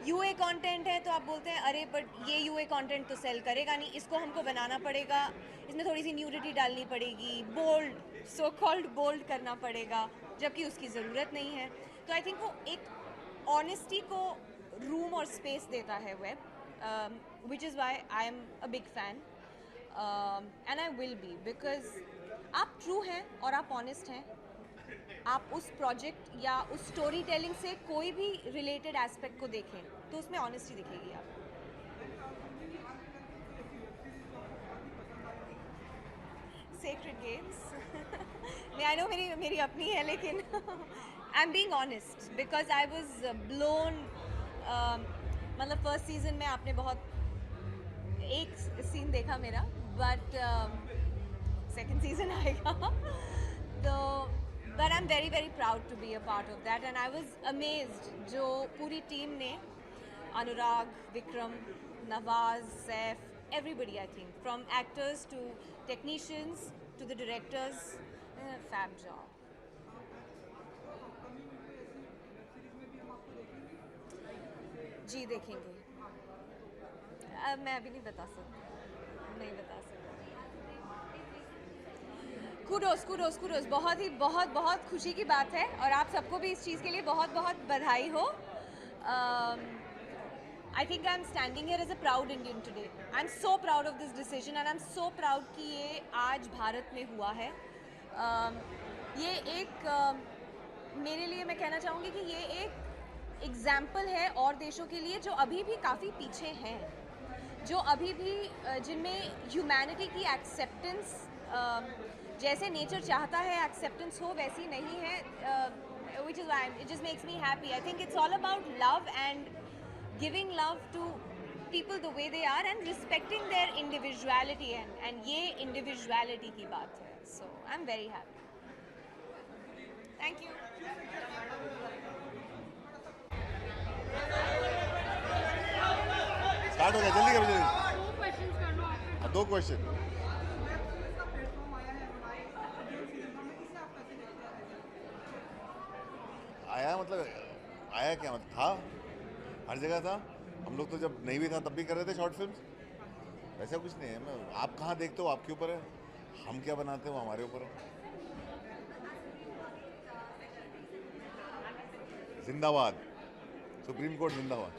यूए कंटेंट है तो आप बोलते हैं अरे बट ये यूए कंटेंट तो सेल करेगा नहीं, इसको हमको बनाना पड़ेगा, इसमें थोड़ी सी न्यूडिटी डालनी पड़ेगी, बोल्ड, सो कॉल्ड बोल्ड करना पड़ेगा, जबकि उसकी ज़रूरत नहीं है. तो आई थिंक वो एक ऑनेस्टी को रूम और स्पेस देता है web, which is why I am a big fan and I will be, because आप ट्रू हैं और आप ऑनेस्ट हैं. आप उस प्रोजेक्ट या उस स्टोरी टेलिंग से कोई भी रिलेटेड एस्पेक्ट को देखें तो उसमें ऑनेस्टी दिखेगी आप. सेक्रेड गेम्स नहीं, आई नो मेरी अपनी है, लेकिन I am being honest because I was blown. मतलब फर्स्ट सीजन में आपने बहुत एक सीन देखा मेरा, बट सेकंड सीजन आएगा तो but I'm very very proud to be a part of that, and I was amazed जो पूरी टीम ने, अनुराग, Vikram, Nawaz, Saif, everybody I think, from actors to technicians to the directors, fab job. जी देखेंगे. अब मैं अभी नहीं बता सकती. कुडोस, बहुत खुशी की बात है, और आप सबको भी इस चीज़ के लिए बहुत बधाई हो. I think I'm standing here as a proud Indian today. I'm so proud of this decision, and I'm so proud कि ये आज भारत में हुआ है. ये एक मेरे लिए, मैं कहना चाहूँगी कि ये एक एग्जाम्पल है और देशों के लिए जो अभी भी काफ़ी पीछे हैं, जो अभी भी जिनमें ह्यूमैनिटी की एक्सेप्टेंस जैसे नेचर चाहता है एक्सेप्टेंस हो वैसी नहीं है, which is why it just makes me happy. I think it's all about love and giving love to people the way they are and respecting their individuality, and ये individuality की बात है. So I'm very happy. Thank you. Start हो गया, जल्दी करो जल्दी। 2 question. आया मतलब आया क्या मतलब था, हर जगह था। हम लोग तो जब नहीं भी था तब भी कर रहे थे शॉर्ट फिल्म्स, वैसा कुछ नहीं है। मैं आप कहाँ देखते हो आपके ऊपर है, हम क्या बनाते हो हमारे ऊपर है। जिंदाबाद, सुप्रीम कोर्ट जिंदाबाद।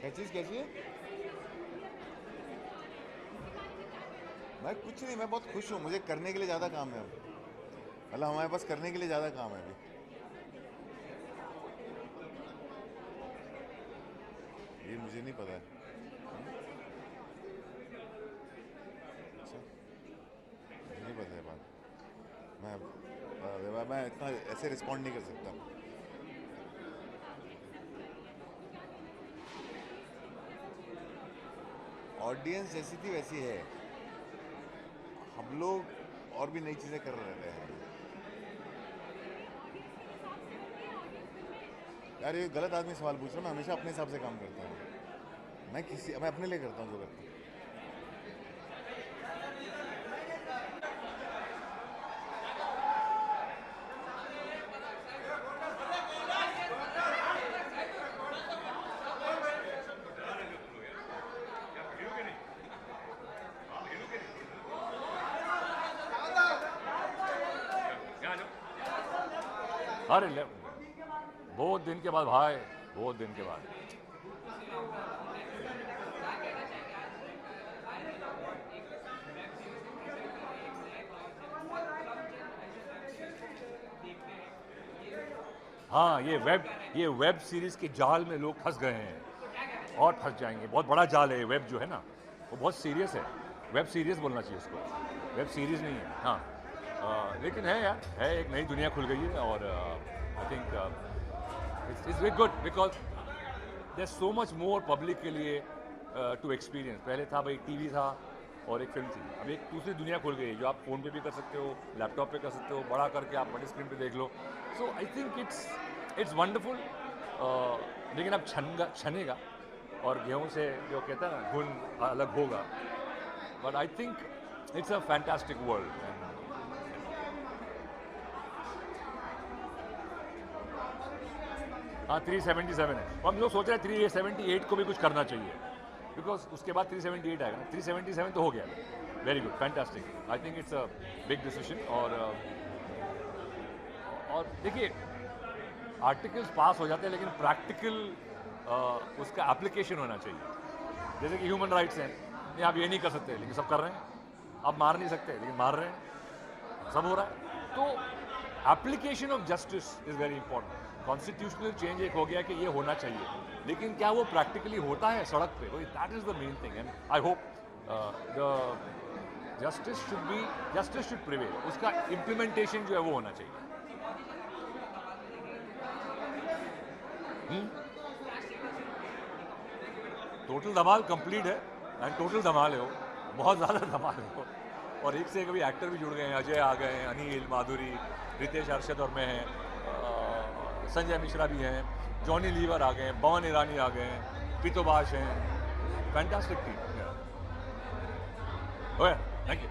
क्या चीज़ कैसी है? मैं कुछ नहीं, मैं बहुत खुश हूँ। मुझे करने के लिए ज़्यादा काम है, मतलब हमारे पास करने के लिए ज़्यादा काम है अभी। ये मुझे नहीं पता है। अच्छा, मुझे नहीं पता है बात। मैं इतना ऐसे रिस्पॉन्ड नहीं कर सकता। ऑडियंस जैसी थी वैसी है। हम लोग और भी नई चीज़ें कर रहे हैं। यार ये गलत आदमी सवाल पूछ रहा हूँ। मैं हमेशा अपने हिसाब से काम करता हूँ। मैं अपने लिए करता हूँ जो करता हूँ। अरे बहुत दिन के बाद भाई, बहुत दिन के बाद। हाँ, ये वेब सीरीज के जाल में लोग फंस गए हैं और फंस जाएंगे। बहुत बड़ा जाल है वेब जो है ना, वो बहुत सीरियस है। वेब सीरीज बोलना चाहिए उसको, वेब सीरीज नहीं है। हाँ लेकिन है यार, है एक नई दुनिया खुल गई है और I think it's very good because there so much more public के लिए टू एक्सपीरियंस। पहले था भाई टीवी था और एक फिल्म थी, अब एक दूसरी दुनिया खुल गई है जो आप फ़ोन पे भी कर सकते हो, लैपटॉप पे कर सकते हो, बड़ा करके आप बड़ी स्क्रीन पे देख लो। सो आई थिंक इट्स वंडरफुल। लेकिन अब छनेगा और गेहूँ से जो कहता है ना घुन अलग होगा, but I think it's a fantastic world. हाँ 377 है, हम लोग सोच रहे हैं 378 को भी कुछ करना चाहिए बिकॉज उसके बाद 378 आएगा ना। 377 तो हो गया, very good, fantastic. I think it's a big decision. और देखिए आर्टिकल्स पास हो जाते हैं लेकिन प्रैक्टिकल उसका एप्लीकेशन होना चाहिए। जैसे कि ह्यूमन राइट्स हैं, नहीं आप ये नहीं कर सकते लेकिन सब कर रहे हैं, आप मार नहीं सकते लेकिन मार रहे हैं, सब हो रहा है। तो application of justice is very important. Constitutional change एक हो गया कि ये होना चाहिए, लेकिन क्या वो प्रैक्टिकली होता है सड़क पे? That is the main thing and I hope the justice should prevail. उसका इम्प्लीमेंटेशन जो है वो होना चाहिए। टोटल धमाल कंप्लीट है एंड टोटल धमाल है वो, बहुत ज़्यादा धमाल है वो। और एक से कभी एक्टर भी जुड़ गए हैं, अजय आ गए हैं, अनिल, माधुरी, रितेश, अर्शद और मैं हैं, संजय मिश्रा भी हैं, जॉनी लीवर आ गए हैं, पवन ईरानी आ गए हैं, पितोबाश हैं, फैंटास्टिक टीम। Thank you.